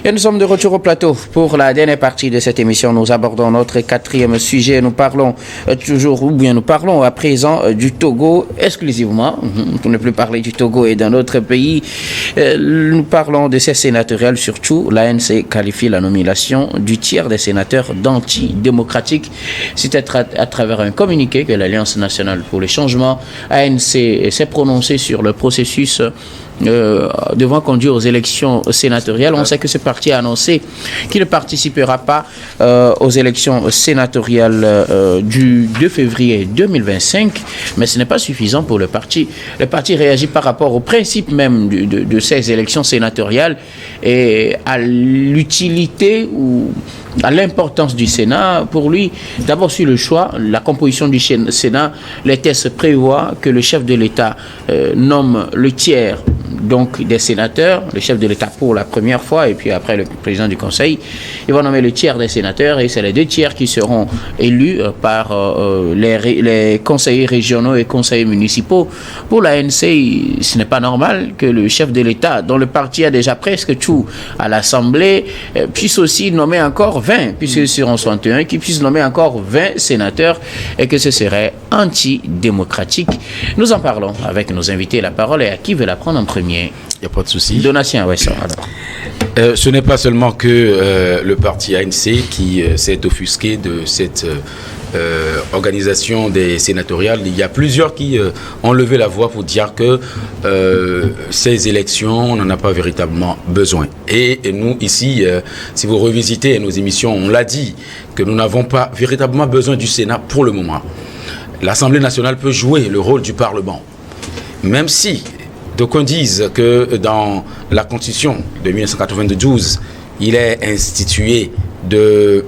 Et nous sommes de retour au plateau pour la dernière partie de cette émission. Nous abordons notre quatrième sujet. Nous parlons nous parlons à présent du Togo exclusivement, pour ne plus parler du Togo et d'un autre pays. Nous parlons de ces sénatoriales, surtout l'ANC qualifie la nomination du tiers des sénateurs d'antidémocratique. C'est à travers un communiqué que l'Alliance nationale pour le changement, ANC, s'est prononcée sur le processus devant conduire aux élections sénatoriales. On sait que ce parti a annoncé qu'il ne participera pas aux élections sénatoriales du 2 février 2025, mais ce n'est pas suffisant pour le parti. Le parti réagit par rapport au principe même de ces élections sénatoriales et à l'utilité ou à l'importance du Sénat. Pour lui, d'abord sur le choix, la composition du Sénat, les textes prévoient que le chef de l'État nomme le tiers donc des sénateurs, le chef de l'État pour la première fois, et puis après le président du Conseil, il va nommer le tiers des sénateurs, et c'est les deux tiers qui seront élus par les conseillers régionaux et conseillers municipaux. Pour l'ANC, ce n'est pas normal que le chef de l'État, dont le parti a déjà presque tout à l'Assemblée, puisse aussi nommer encore 20, puisque ce seront 61, qui puisse nommer encore 20 sénateurs, et que ce serait antidémocratique. Nous en parlons avec nos invités. La parole est à qui veut la prendre en premier? Il n'y a pas de souci. Donatien, oui, ça. Ce n'est pas seulement que le parti ANC qui s'est offusqué de cette organisation des sénatoriales. Il y a plusieurs qui ont levé la voix pour dire que ces élections, on n'en a pas véritablement besoin. Et nous, ici, si vous revisitez nos émissions, on l'a dit, que nous n'avons pas véritablement besoin du Sénat pour le moment. L'Assemblée nationale peut jouer le rôle du Parlement. Même si d'aucuns disent que dans la Constitution de 1992, il est institué de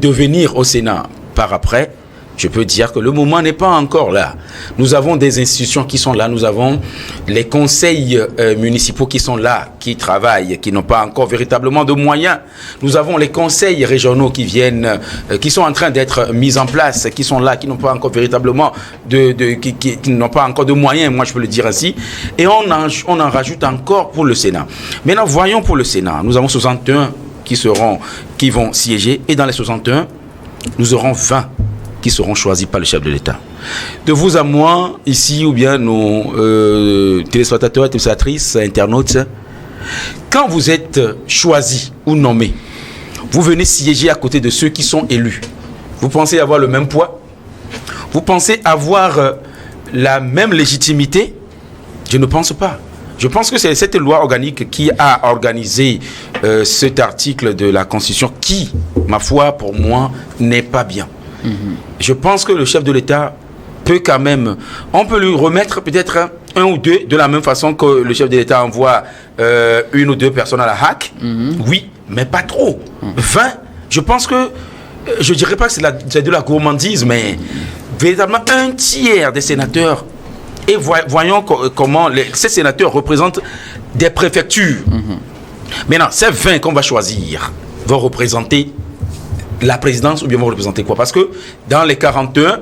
venir au Sénat par après. Je peux dire que le moment n'est pas encore là. Nous avons des institutions qui sont là, nous avons les conseils municipaux qui sont là, qui travaillent, qui n'ont pas encore véritablement de moyens. Nous avons les conseils régionaux qui viennent, qui sont en train d'être mis en place, qui sont là, qui n'ont pas encore véritablement qui n'ont pas encore de moyens, moi je peux le dire ainsi. Et on en rajoute encore pour le Sénat. Maintenant, voyons pour le Sénat. Nous avons 61 qui vont siéger, et dans les 61, nous aurons 20 qui seront choisis par le chef de l'État. De vous à moi, ici, ou bien nos téléspectateurs, téléspectatrices, internautes, quand vous êtes choisi ou nommé, vous venez siéger à côté de ceux qui sont élus. Vous pensez avoir le même poids? Vous pensez avoir la même légitimité? Je ne pense pas. Je pense que c'est cette loi organique qui a organisé cet article de la Constitution qui, ma foi, pour moi, n'est pas bien. Je pense que le chef de l'État peut quand même, on peut lui remettre peut-être un ou deux, de la même façon que le chef de l'État envoie une ou deux personnes à la HAC. Oui, mais pas trop. 20, je pense que, je dirais pas que c'est de la gourmandise, mais véritablement un tiers des sénateurs. Et voyons comment ces sénateurs représentent des préfectures. Maintenant, ces 20 qu'on va choisir vont représenter la présidence, ou bien vont représenter quoi? Parce que dans les 41,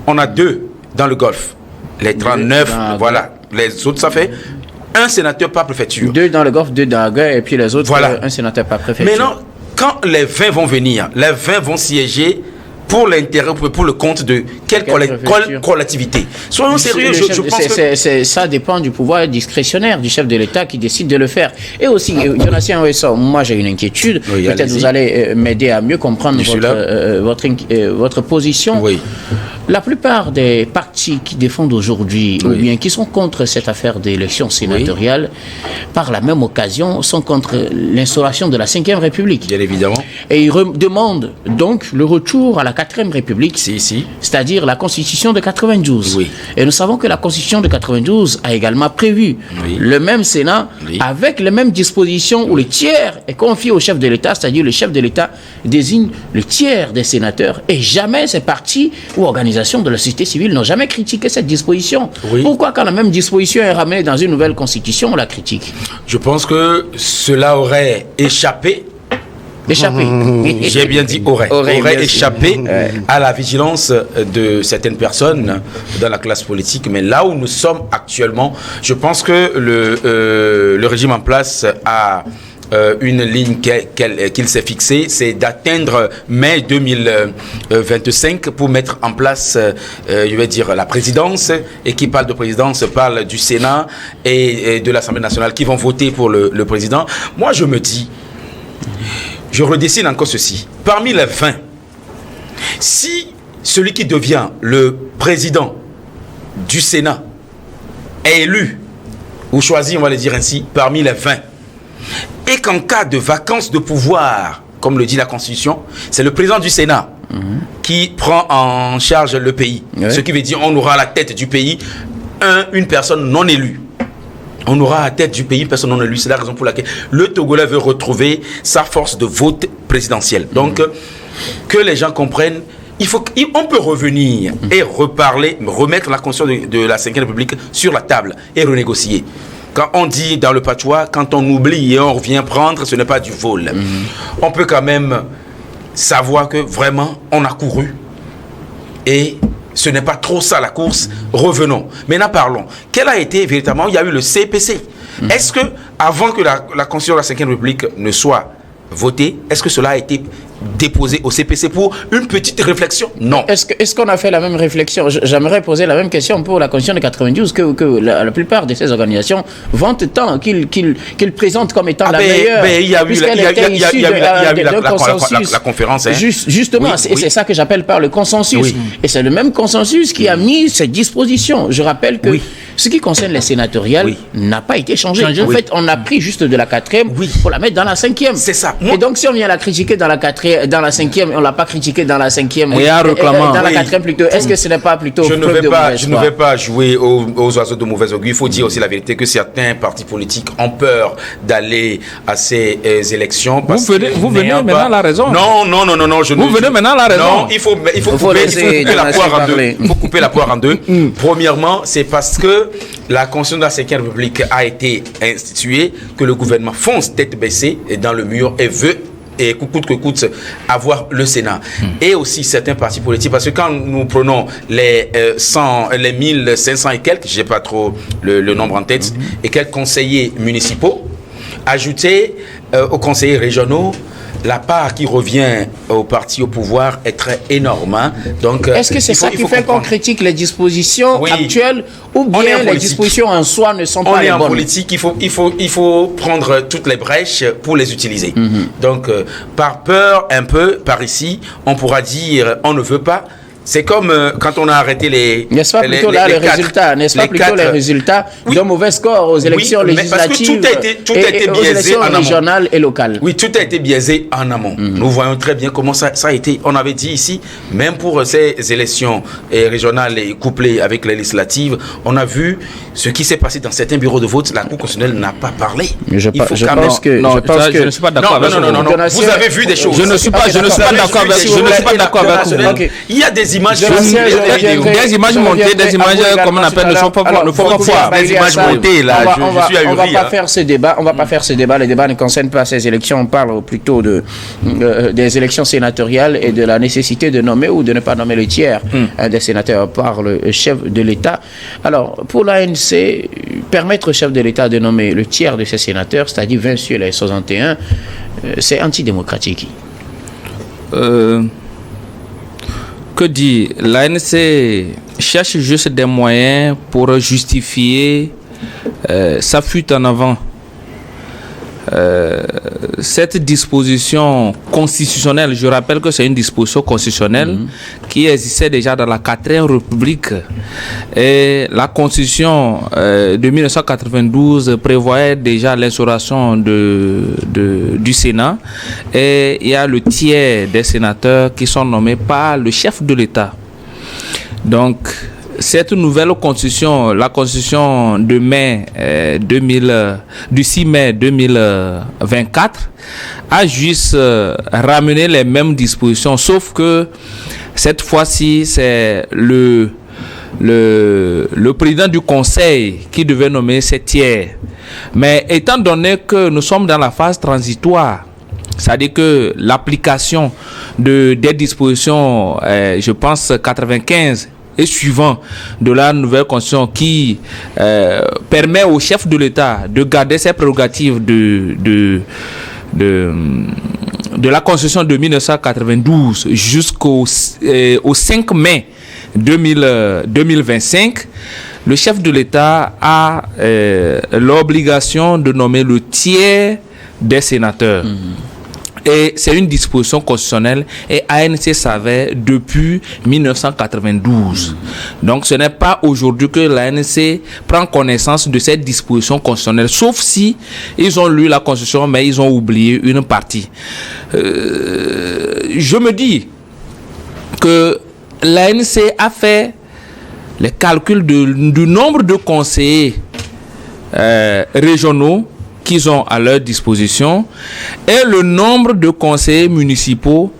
on a 2 dans le Golfe. Les 39, voilà. Les autres, ça fait un sénateur par préfecture. 2 dans le Golfe, 2 dans la guerre, et puis les autres, voilà. Un sénateur par préfecture. Maintenant, quand les 20 vont venir, les 20 vont siéger pour l'intérêt, pour le compte de quelle collectivité. Soyons sérieux, je pense que ça dépend du pouvoir discrétionnaire du chef de l'État qui décide de le faire. Et aussi, Donatien Ouessa, moi j'ai une inquiétude. Oui, peut-être vous allez m'aider à mieux comprendre votre position. Oui. La plupart des partis qui défendent aujourd'hui, ou bien qui sont contre cette affaire d'élection sénatoriale, par la même occasion, sont contre l'instauration de la 5e République. Bien évidemment. Et ils demandent donc le retour à la 4e République, c'est-à-dire la Constitution de 92. Oui. Et nous savons que la Constitution de 92 a également prévu le même Sénat avec les mêmes dispositions où le tiers est confié au chef de l'État, c'est-à-dire le chef de l'État désigne le tiers des sénateurs. Et jamais ces partis ou organisations de la société civile n'ont jamais critiqué cette disposition. Oui. Pourquoi, quand la même disposition est ramenée dans une nouvelle constitution, on la critique? Je pense que cela aurait échappé. J'ai bien dit aurait échappé à la vigilance de certaines personnes dans la classe politique. Mais là où nous sommes actuellement, je pense que le régime en place a une ligne qu'il s'est fixée, c'est d'atteindre mai 2025 pour mettre en place, je vais dire, la présidence. Et qui parle de présidence parle du Sénat et de l'Assemblée nationale qui vont voter pour le président. Moi, je me dis, je redessine encore ceci. Parmi les 20, si celui qui devient le président du Sénat est élu, ou choisi, on va le dire ainsi, parmi les 20, et qu'en cas de vacance de pouvoir, comme le dit la Constitution, c'est le président du Sénat qui prend en charge le pays. Ouais. Ce qui veut dire qu'on aura à la tête du pays une personne non élue. On aura à la tête du pays une personne non élue. C'est la raison pour laquelle le Togolais veut retrouver sa force de vote présidentielle. Donc, que les gens comprennent, on peut revenir et reparler, remettre la Constitution de la Ve République sur la table et renégocier. Quand on dit dans le patois, quand on oublie et on revient prendre, ce n'est pas du vol. On peut quand même savoir que vraiment on a couru et ce n'est pas trop ça la course. Revenons. Maintenant parlons. Quel a été véritablement, il y a eu le CPC. Est-ce que avant que la Constitution de la Ve République ne soit votée, est-ce que cela a été déposé au CPC pour une petite réflexion? Non. Est-ce qu'on a fait la même réflexion? J'aimerais poser la même question pour la Constitution de 92 que la plupart de ces organisations vantent tant qu'ils présentent comme étant la meilleure. Il y a eu la conférence. Hein. Justement, c'est ça que j'appelle par le consensus. Oui. Et c'est le même consensus qui a mis ces dispositions. Je rappelle que ce qui concerne les sénatoriales n'a pas été changé. En fait, on a pris juste de la 4e pour la mettre dans la 5e. C'est ça. Et donc, si on vient la critiquer dans la 4e, dans la 5e, on l'a pas critiqué dans la 5e. Et un reclamant. Dans la 4e plutôt. Est-ce que ce n'est pas plutôt je ne vais pas jouer aux oiseaux de mauvais augure. Il faut dire aussi la vérité que certains partis politiques ont peur d'aller à ces élections. Vous venez maintenant à la raison. Non. Vous venez maintenant à la raison. Non, il faut couper la poire en deux. Il faut couper la poire en deux. Premièrement, c'est parce que la Constitution de la Ve République a été instituée que le gouvernement fonce tête baissée dans le mur et veut et coûte que coûte avoir le Sénat. Et aussi certains partis politiques, parce que quand nous prenons les 1500 et quelques, j'ai pas trop le nombre en tête, et quelques conseillers municipaux, ajoutés aux conseillers régionaux, la part qui revient au parti au pouvoir est très énorme. Hein. Donc, est-ce que c'est ça qui fait qu'on critique les dispositions actuelles ou bien les dispositions en soi ne sont pas les bonnes? On est en politique, il faut prendre toutes les brèches pour les utiliser. Donc, par peur, un peu, par ici, on pourra dire on ne veut pas. C'est comme quand on a arrêté les... N'est-ce pas plutôt les résultats? N'est-ce pas plutôt les résultats d'un mauvais score aux élections législatives tout a été biaisé en amont. Régionales et locales. Oui, tout a été biaisé en amont. Nous voyons très bien comment ça a été. On avait dit ici, même pour ces élections régionales et couplées avec les législatives, on a vu ce qui s'est passé dans certains bureaux de vote. La Cour constitutionnelle n'a pas parlé. Je ne suis pas d'accord avec vous. Non. Vous avez vu des choses. Je ne suis pas d'accord avec vous. Il y a des images, des images montées, des images comme on appelle, ne faut pas voir. Des images montées là, je suis ahuri. On va pas faire ce débat. On va pas faire ce débat. Les débats ne concernent pas ces élections. On parle plutôt des élections sénatoriales et de la nécessité de nommer ou de ne pas nommer le tiers des sénateurs par le chef de l'État. Alors, pour l'ANC, permettre au chef de l'État de nommer le tiers de ses sénateurs, c'est-à-dire 20 sur les 61, c'est antidémocratique. Que dit l'ANC cherche juste des moyens pour justifier sa fuite en avant. Cette disposition constitutionnelle, je rappelle que c'est une disposition constitutionnelle qui existait déjà dans la 4e République. Et la Constitution de 1992 prévoyait déjà l'instauration du Sénat. Et il y a le tiers des sénateurs qui sont nommés par le chef de l'État. Donc, cette nouvelle constitution, la constitution de du 6 mai 2024, a juste ramené les mêmes dispositions, sauf que cette fois-ci, c'est le président du conseil qui devait nommer ces tiers. Mais étant donné que nous sommes dans la phase transitoire, c'est-à-dire que l'application des dispositions, je pense 95 et suivant de la nouvelle constitution qui permet au chef de l'État de garder ses prérogatives la Constitution de 1992 jusqu'au 5 mai 2025, le chef de l'État a l'obligation de nommer le tiers des sénateurs. Et c'est une disposition constitutionnelle et ANC savait depuis 1992. Donc ce n'est pas aujourd'hui que l'ANC prend connaissance de cette disposition constitutionnelle, sauf si ils ont lu la Constitution mais ils ont oublié une partie. Je me dis que l'ANC a fait les calculs du nombre de conseillers régionaux qu'ils ont à leur disposition et le nombre de conseillers municipaux,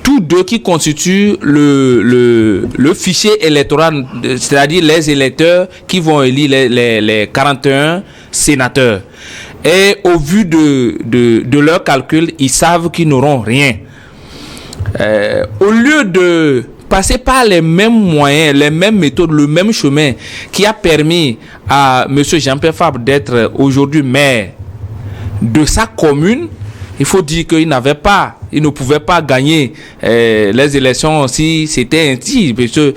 tous deux qui constituent le fichier électoral, c'est-à-dire les électeurs qui vont élire les 41 sénateurs. Et au vu de leurs calculs, ils savent qu'ils n'auront rien. Au lieu de passer par les mêmes moyens, les mêmes méthodes, le même chemin qui a permis à M. Jean-Pierre Fabre d'être aujourd'hui maire de sa commune, il faut dire qu'il ne pouvait pas gagner les élections si c'était ainsi, parce que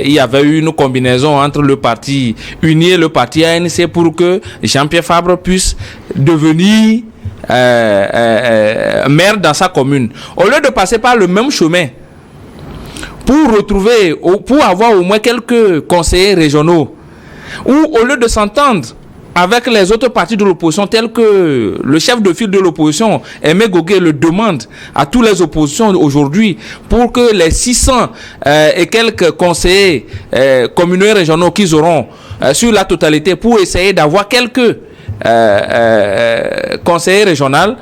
il y avait eu une combinaison entre le parti uni et le parti ANC pour que Jean-Pierre Fabre puisse devenir maire dans sa commune. Au lieu de passer par le même chemin pour avoir au moins quelques conseillers régionaux, ou au lieu de s'entendre avec les autres partis de l'opposition, tels que le chef de file de l'opposition, Aimé Gogué, le demande à tous les oppositions aujourd'hui pour que les 600 et quelques conseillers communaux et régionaux qu'ils auront sur la totalité, pour essayer d'avoir quelques conseillers régionaux,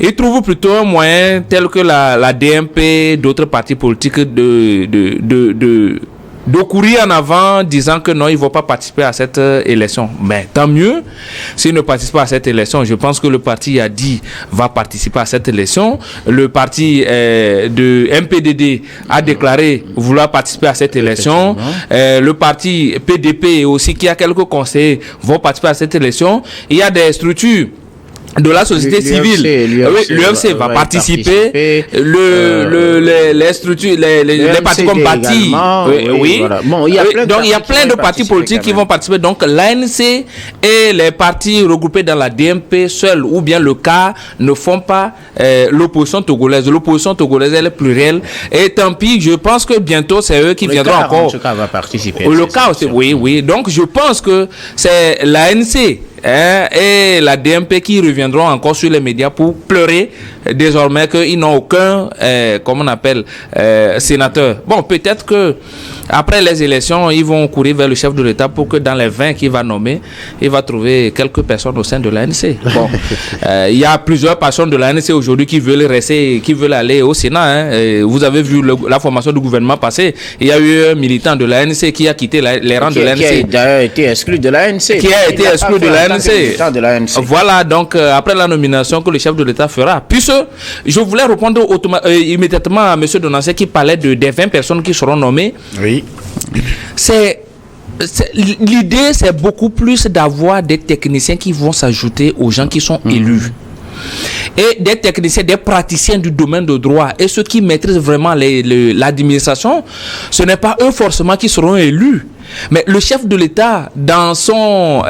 ils trouvent plutôt un moyen tel que la DMP, d'autres partis politiques de courir en avant disant que non, ils ne vont pas participer à cette élection. Mais tant mieux s'ils ne participent pas à cette élection. Je pense que le parti a dit va participer à cette élection. Le parti de MPDD a déclaré vouloir participer à cette élection. Le parti PDP aussi, qui a quelques conseillers, vont participer à cette életion. Il y a des structures de la société civile. L'UFC va participer. Les structures, les partis comme Bâti. Voilà. Bon, il y a plein de partis politiques qui vont participer. Donc l'ANC et les partis regroupés dans la DMP seuls ou bien le CAR ne font pas l'opposition togolaise. L'opposition togolaise, elle est plurielle. Et tant pis, je pense que bientôt c'est eux qui viendront encore. En tout cas, va participer. Le CAR aussi, oui. Donc je pense que c'est l'ANC et la DMP qui reviendront encore sur les médias pour pleurer désormais qu'ils n'ont aucun sénateur. Bon, peut-être que après les élections, ils vont courir vers le chef de l'État pour que dans les 20 qu'il va nommer, il va trouver quelques personnes au sein de l'ANC. Bon, il y a plusieurs personnes de l'ANC aujourd'hui qui veulent rester, qui veulent aller au Sénat. Vous avez vu la formation du gouvernement passé. Il y a eu un militant de l'ANC qui a quitté les rangs de l'ANC. Qui a d'ailleurs été exclu de l'ANC. Qui a été exclu de l'ANC. Voilà, donc après la nomination que le chef de l'État fera. Puisque je voulais répondre immédiatement à M. Donancé qui parlait des 20 personnes qui seront nommées. Oui. L'idée, c'est beaucoup plus d'avoir des techniciens qui vont s'ajouter aux gens qui sont élus. Et des techniciens, des praticiens du domaine de droit et ceux qui maîtrisent vraiment l'administration, ce n'est pas eux forcément qui seront élus. Mais le chef de l'État, dans son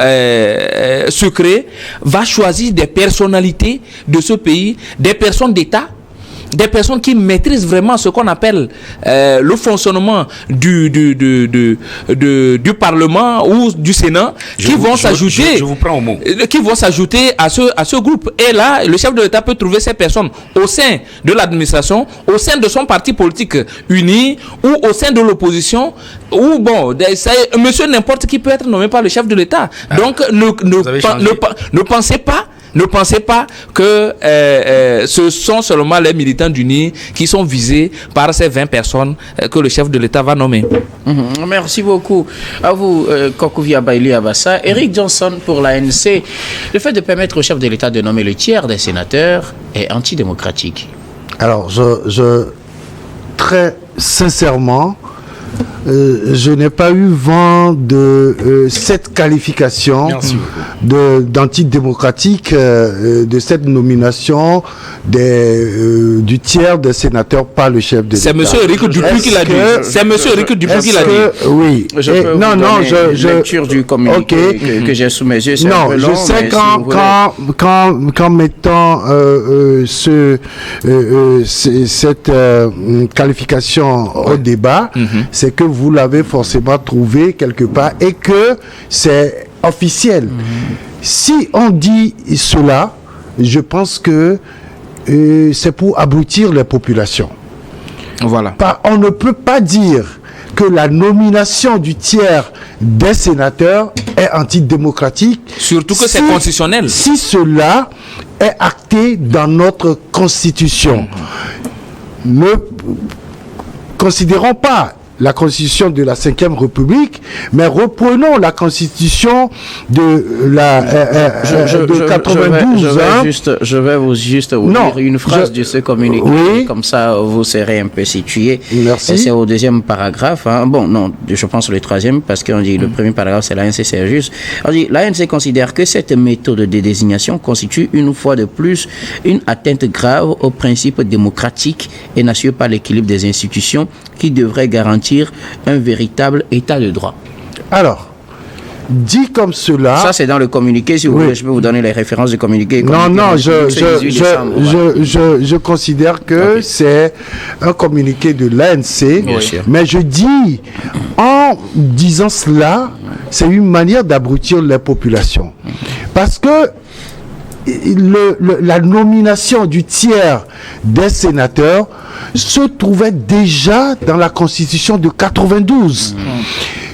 secret, va choisir des personnalités de ce pays, des personnes d'État, des personnes qui maîtrisent vraiment ce qu'on appelle le fonctionnement du Parlement ou du Sénat, qui vont s'ajouter à ce groupe. Et là, le chef de l'État peut trouver ces personnes au sein de l'administration, au sein de son parti politique uni ou au sein de l'opposition, ou bon, monsieur n'importe qui peut être nommé par le chef de l'État. Donc ne pensez pas que ce sont seulement les militants d'UNI qui sont visés par ces 20 personnes que le chef de l'État va nommer. Merci beaucoup à vous, Kokouvia Baili Abassa. Eric Johnson pour l'ANC. Le fait de permettre au chef de l'État de nommer le tiers des sénateurs est antidémocratique. Alors, très sincèrement, je n'ai pas eu vent de cette qualification d'antidémocratique, de cette nomination du tiers des sénateurs par le chef de l'État. C'est M. Eric Dupuis qui l'a dit. C'est M. Eric Dupuis qui l'a dit. Oui. Je peux vous donner lecture du communiqué que j'ai sous mes yeux. Non, un peu long, je sais qu'en mettant cette qualification au débat, c'est que vous l'avez forcément trouvé quelque part et que c'est officiel. Si on dit cela, je pense que c'est pour abrutir les populations. Voilà. On ne peut pas dire que la nomination du tiers des sénateurs est antidémocratique. Surtout que c'est constitutionnel. Si cela est acté dans notre Constitution. Ne considérons pas la Constitution de la Ve République, mais reprenons la Constitution de la 92. Je vais vous juste lire une phrase de ce communiqué, comme ça vous serez un peu situé. Merci. C'est au deuxième paragraphe. Bon, non, je pense le troisième, parce qu'on dit le premier paragraphe, c'est l'ANC, c'est juste. On dit, l'ANC considère que cette méthode de désignation constitue une fois de plus une atteinte grave aux principes démocratiques et n'assure pas l'équilibre des institutions qui devrait garantir un véritable état de droit. Alors, dit comme cela... Ça, c'est dans le communiqué. Si vous voulez, je peux vous donner les références du communiqué. Non, je considère que c'est un communiqué de l'ANC. Mais je dis, en disant cela, c'est une manière d'abrutir les populations. Parce que la nomination du tiers des sénateurs se trouvait déjà dans la Constitution de 92.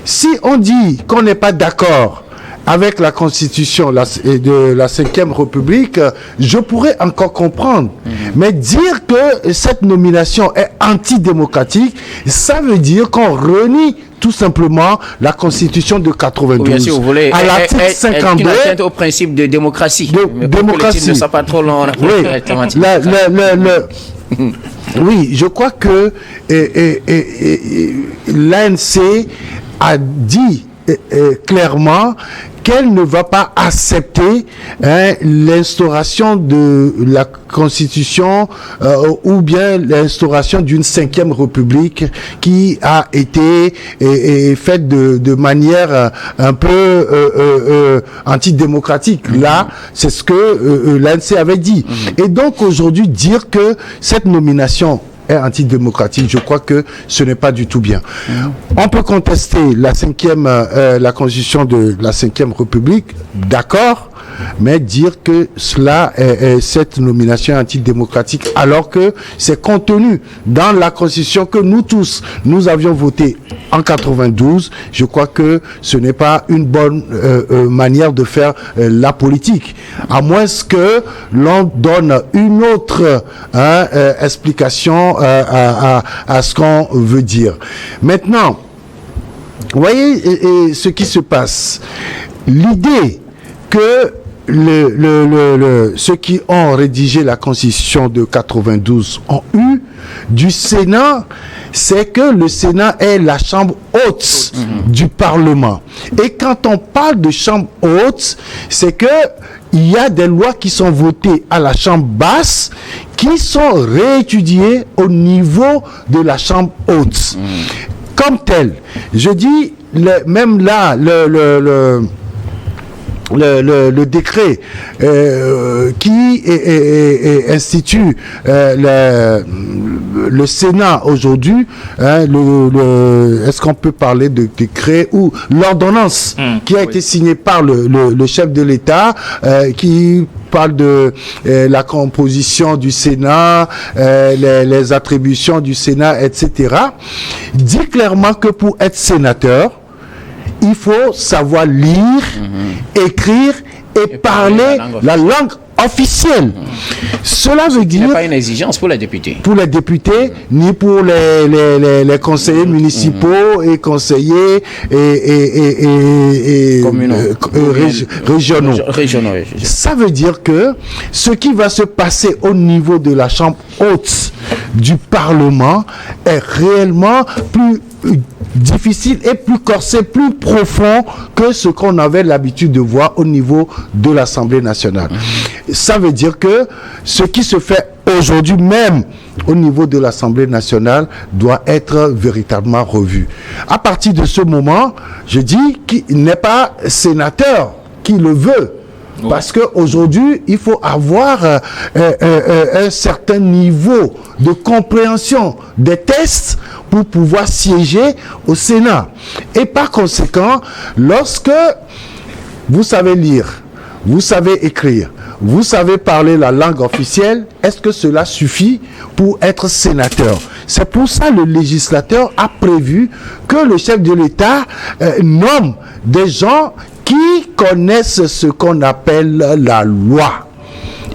Si on dit qu'on n'est pas d'accord avec la Constitution de la Ve République, je pourrais encore comprendre. Mais dire que cette nomination est antidémocratique, ça veut dire qu'on renie tout simplement la Constitution de 92. Oui, si vous voulez, à l'article 52, atteinte au principe de démocratie. Démocratie. Ne soit pas trop long. Oui, je crois que l'ANC a dit clairement qu'elle ne va pas accepter l'instauration de la Constitution ou bien l'instauration d'une 5e République qui a été faite de manière un peu antidémocratique. Là, c'est ce que l'ANC avait dit. Et donc aujourd'hui, dire que cette nomination est antidémocratique, je crois que ce n'est pas du tout bien. On peut contester la Constitution de la 5e République, d'accord, mais dire que cette nomination est antidémocratique, alors que c'est contenu dans la Constitution que nous avions votée en 92, je crois que ce n'est pas une bonne manière de faire la politique, à moins que l'on donne une autre explication à ce qu'on veut dire. Maintenant, vous voyez ce qui se passe. L'idée que ceux qui ont rédigé la Constitution de 92 ont eu du Sénat, c'est que le Sénat est la chambre haute du Parlement. Et quand on parle de chambre haute, c'est que il y a des lois qui sont votées à la chambre basse qui sont réétudiées au niveau de la chambre haute. Comme tel, je dis, même là, le décret qui institue le Sénat aujourd'hui, est-ce qu'on peut parler de décret ou l'ordonnance qui a été signée par le chef de l'État qui parle de la composition du Sénat, les attributions du Sénat, etc., dit clairement que pour être sénateur, il faut savoir lire, écrire et parler la langue officielle. Cela veut dire... Il n'y a pas une exigence pour les députés. Pour les députés, ni pour les conseillers municipaux et conseillers régionaux. Ça veut dire que ce qui va se passer au niveau de la chambre haute du Parlement est réellement plus difficile et plus corsé, plus profond que ce qu'on avait l'habitude de voir au niveau de l'Assemblée nationale. Ça veut dire que ce qui se fait aujourd'hui même au niveau de l'Assemblée nationale doit être véritablement revu. À partir de ce moment, je dis qu'il n'est pas sénateur qui le veut. Parce qu'aujourd'hui, il faut avoir un certain niveau de compréhension des tests pour pouvoir siéger au Sénat. Et par conséquent, lorsque vous savez lire, vous savez écrire, vous savez parler la langue officielle, est-ce que cela suffit pour être sénateur? C'est pour ça que le législateur a prévu que le chef de l'État nomme des gens qui connaissent ce qu'on appelle la loi.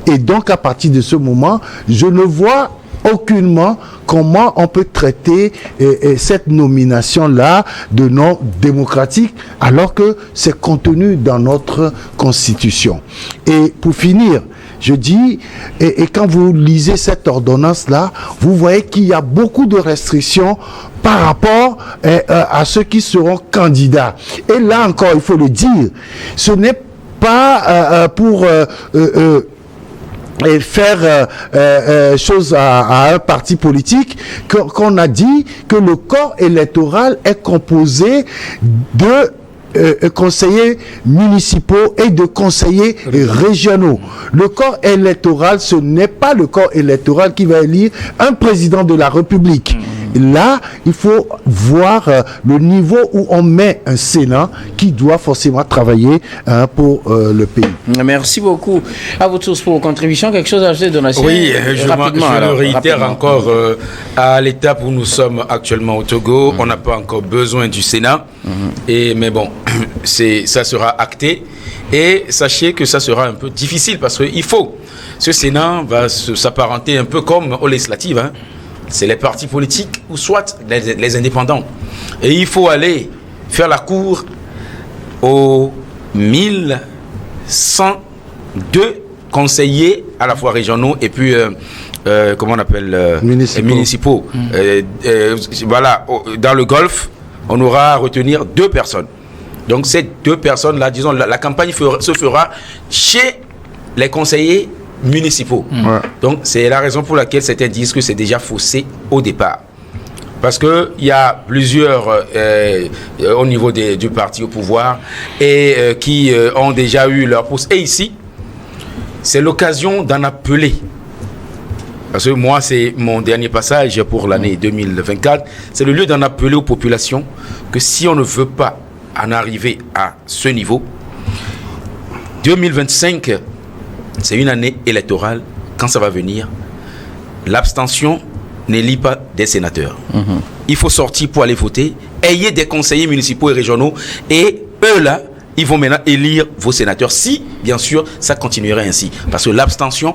Et donc, à partir de ce moment, je ne vois aucunement comment on peut traiter cette nomination-là de non démocratique alors que c'est contenu dans notre Constitution. Et pour finir, je dis, et quand vous lisez cette ordonnance-là, vous voyez qu'il y a beaucoup de restrictions par rapport à ceux qui seront candidats. Et là encore, il faut le dire, ce n'est pas pour faire chose à un parti politique qu'on a dit que le corps électoral est composé de conseillers municipaux et de conseillers régionaux. Le corps électoral, ce n'est pas le corps électoral qui va élire un président de la République. Là, il faut voir le niveau où on met un Sénat qui doit forcément travailler pour le pays. Merci beaucoup à vous tous pour vos contributions. Quelque chose à ajouter, Donatien? Oui, je le réitère encore à l'étape où nous sommes actuellement au Togo. On n'a pas encore besoin du Sénat. Mais bon, ça sera acté. Et sachez que ça sera un peu difficile parce qu'il faut. Ce Sénat va s'apparenter un peu comme aux législatives. C'est les partis politiques ou soit les indépendants. Et il faut aller faire la cour aux 1102 conseillers à la fois régionaux et puis comment on appelle municipaux. Voilà, dans le Golfe, on aura à retenir 2 personnes. Donc ces 2 personnes-là, disons, la campagne se fera chez les conseillers municipaux. Donc c'est la raison pour laquelle certains disent que c'est déjà faussé au départ. Parce qu'il y a plusieurs au niveau du parti au pouvoir et qui ont déjà eu leur poste. Et ici, c'est l'occasion d'en appeler. Parce que moi, c'est mon dernier passage pour l'année 2024. C'est le lieu d'en appeler aux populations que si on ne veut pas en arriver à ce niveau, 2025, c'est une année électorale. Quand ça va venir, l'abstention n'élit pas des sénateurs. Il faut sortir pour aller voter. Ayez des conseillers municipaux et régionaux. Et eux là, ils vont maintenant élire vos sénateurs. Si, bien sûr, ça continuerait ainsi. Parce que l'abstention,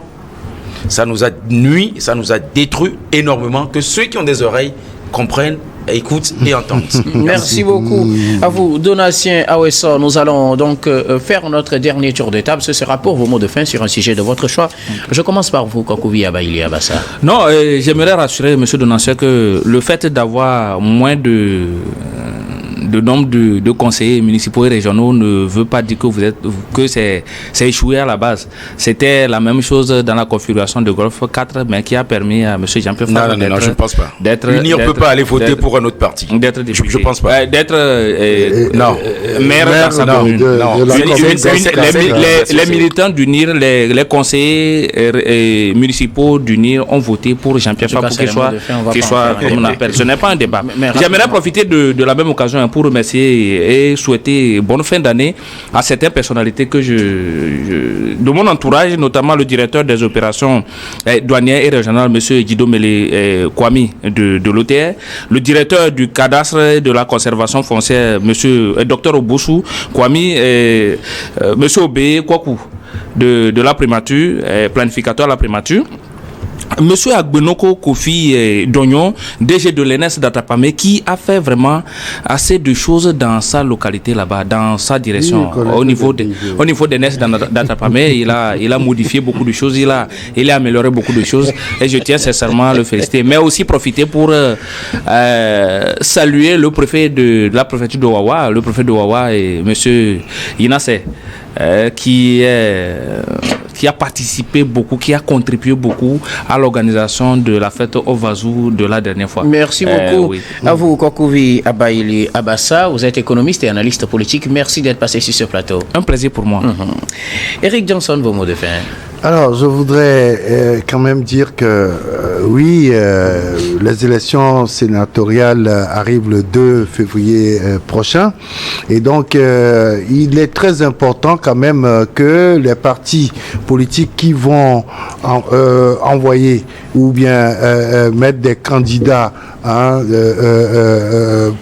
ça nous a nui, ça nous a détruit énormément. Que ceux qui ont des oreilles comprennent, écoutent et entendent. Merci beaucoup à vous, Donatien Awesso. Nous allons donc faire notre dernier tour de table. Ce sera pour vos mots de fin sur un sujet de votre choix. Je commence par vous, Kokouvi Abaili Abassa. Non, j'aimerais rassurer M. Donatien que le fait d'avoir moins de nombre de conseillers municipaux et régionaux ne veut pas dire que c'est échoué à la base. C'était la même chose dans la configuration de Golfe 4, mais qui a permis à M. Jean-Pierre Favre non, je ne pense pas. L'Union ne peut pas aller voter pour un autre parti. D'être député. Je ne pense pas. D'être maire dans sa commune. Les militants d'UNIR, les conseillers municipaux d'UNIR ont voté pour Jean-Pierre Favre pour qu'il soit comme on appelle. Ce n'est pas un débat. J'aimerais profiter de la même occasion pour remercier et souhaiter bonne fin d'année à certaines personnalités que de mon entourage, notamment le directeur des opérations douanières et régionales, M. Guido Mele Kwame de l'OTR, le directeur du cadastre et de la conservation foncière, M. Dr Obosu Kwame, M. Obé Kwaku de la primature, planificateur à la primature, Monsieur Agbenoko Kofi Dognon, DG de l'ENS d'Atapamé, qui a fait vraiment assez de choses dans sa localité là-bas, dans sa direction. Oui, au niveau de l'ENS d'Atapamé, il a modifié beaucoup de choses, il a amélioré beaucoup de choses, et je tiens sincèrement à le féliciter. Mais aussi profiter pour saluer le préfet de la préfecture de Wawa, le préfet de Wawa et monsieur Inassé, qui a participé beaucoup, qui a contribué beaucoup à l'organisation de la fête au Vazou de la dernière fois. Merci beaucoup. Oui. À vous, Kokouvi Abaïli Abassa, vous êtes économiste et analyste politique. Merci d'être passé sur ce plateau. Un plaisir pour moi. Eric Johnson, vos mots de fin. Alors, je voudrais quand même dire que oui, les élections sénatoriales arrivent le 2 février prochain. Et donc, il est très important quand même que les partis politiques qui vont envoyer ou bien mettre des candidats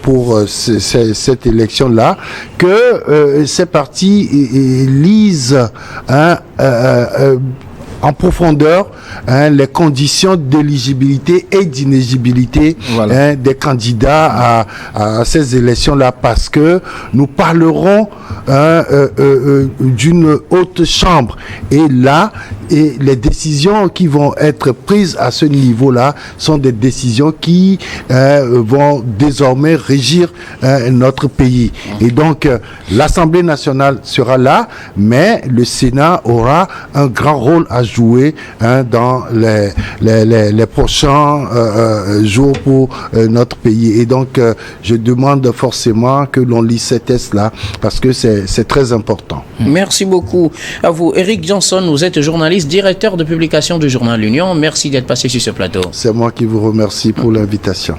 pour cette élection-là, que ces partis lisent en profondeur les conditions d'éligibilité et d'inéligibilité des candidats à ces élections-là, parce que nous parlerons d'une haute chambre, et là, les décisions qui vont être prises à ce niveau-là sont des décisions qui vont désormais régir notre pays. Et donc, l'Assemblée nationale sera là, mais le Sénat aura un grand rôle à jouer dans les prochains jours pour notre pays. Et donc, je demande forcément que l'on lise ces tests-là, parce que c'est très important. Merci beaucoup à vous. Eric Johnson, vous êtes journaliste, directeur de publication du journal L'Union. Merci d'être passé sur ce plateau. C'est moi qui vous remercie pour l'invitation.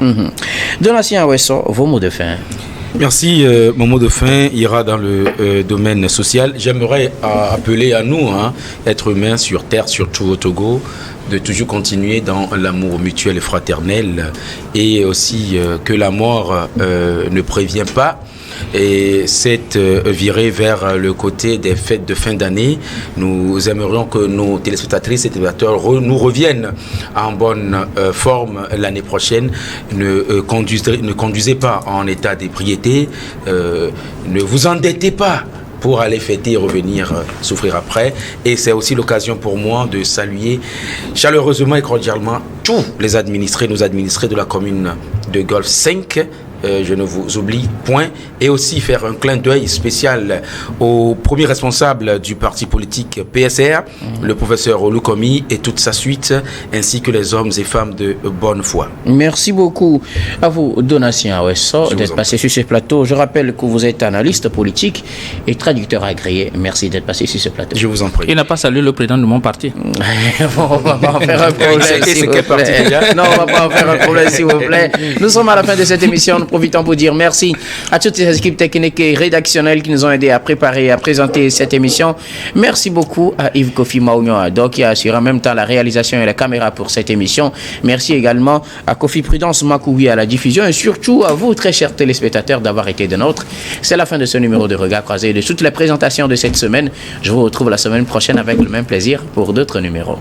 Donatien Awesso, vos mots de fin. Merci. Mon mot de fin ira dans le domaine social. J'aimerais appeler à nous, êtres humains sur terre, surtout au Togo, de toujours continuer dans l'amour mutuel et fraternel, et aussi que la mort ne prévient pas. Et c'est viré vers le côté des fêtes de fin d'année. Nous aimerions que nos téléspectatrices et téléspectateurs nous reviennent en bonne forme l'année prochaine. Ne conduisez pas en état d'ébriété, ne vous endettez pas pour aller fêter et revenir souffrir après. Et c'est aussi l'occasion pour moi de saluer chaleureusement et cordialement tous les administrés, nos administrés de la commune de Golfe 5. Je ne vous oublie point, et aussi faire un clin d'œil spécial au premier responsable du parti politique PSR, le professeur Olukomi et toute sa suite, ainsi que les hommes et femmes de bonne foi. Merci beaucoup à vous, Donatien Awesso, d'être passé sur ce plateau. Je rappelle que vous êtes analyste politique et traducteur agréé. Merci d'être passé sur ce plateau. Je vous en prie. Il n'a pas salué le président de mon parti. On va pas en faire un problème, s'il vous plaît. Non, on va pas en faire un problème, s'il vous plaît. Nous sommes à la fin de cette émission. Nous profitons pour dire merci à toutes ces équipes techniques et rédactionnelles qui nous ont aidés à préparer et à présenter cette émission. Merci beaucoup à Yves Kofi Maounyo, qui a assuré en même temps la réalisation et la caméra pour cette émission. Merci également à Kofi Prudence Makoubi à la diffusion, et surtout à vous, très chers téléspectateurs, d'avoir été des nôtres. C'est la fin de ce numéro de Regard Croisé et de toutes les présentations de cette semaine. Je vous retrouve la semaine prochaine avec le même plaisir pour d'autres numéros.